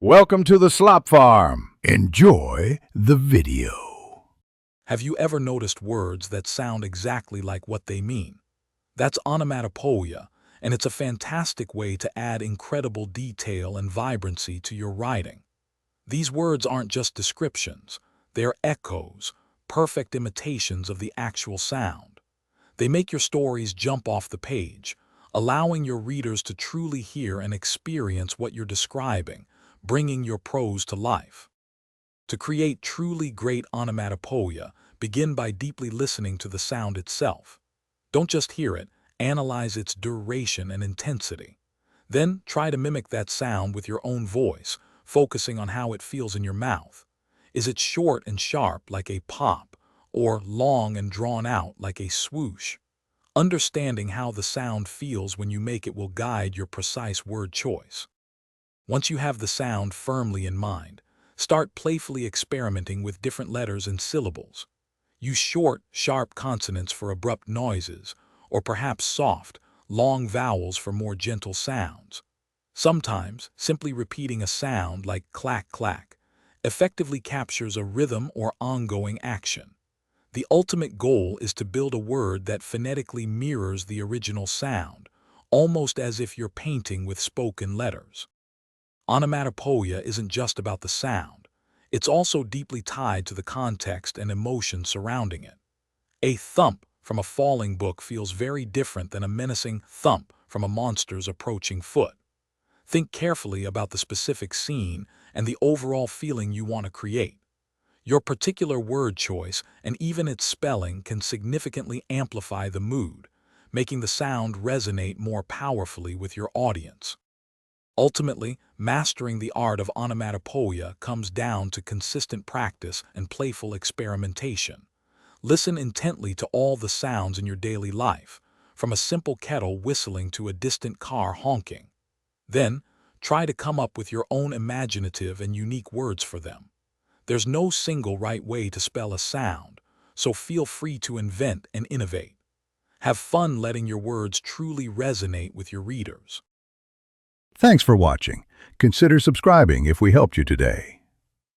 Welcome to the Slop Farm. Enjoy the video. Have you ever noticed words that sound exactly like what they mean? That's onomatopoeia, and it's a fantastic way to add incredible detail and vibrancy to your writing. These words aren't just descriptions, they're echoes, perfect imitations of the actual sound. They make your stories jump off the page, allowing your readers to truly hear and experience what you're describing, bringing your prose to life. To create truly great onomatopoeia, begin by deeply listening to the sound itself. Don't just hear it, analyze its duration and intensity. Then try to mimic that sound with your own voice, focusing on how it feels in your mouth. Is it short and sharp like a pop, or long and drawn out like a swoosh? Understanding how the sound feels when you make it will guide your precise word choice. Once you have the sound firmly in mind, start playfully experimenting with different letters and syllables. Use short, sharp consonants for abrupt noises, or perhaps soft, long vowels for more gentle sounds. Sometimes, simply repeating a sound like clack clack effectively captures a rhythm or ongoing action. The ultimate goal is to build a word that phonetically mirrors the original sound, almost as if you're painting with spoken letters. Onomatopoeia isn't just about the sound. It's also deeply tied to the context and emotion surrounding it. A thump from a falling book feels very different than a menacing thump from a monster's approaching foot. Think carefully about the specific scene and the overall feeling you want to create. Your particular word choice and even its spelling can significantly amplify the mood, making the sound resonate more powerfully with your audience. Ultimately, mastering the art of onomatopoeia comes down to consistent practice and playful experimentation. Listen intently to all the sounds in your daily life, from a simple kettle whistling to a distant car honking. Then, try to come up with your own imaginative and unique words for them. There's no single right way to spell a sound, so feel free to invent and innovate. Have fun letting your words truly resonate with your readers. Thanks for watching. Consider subscribing if we helped you today.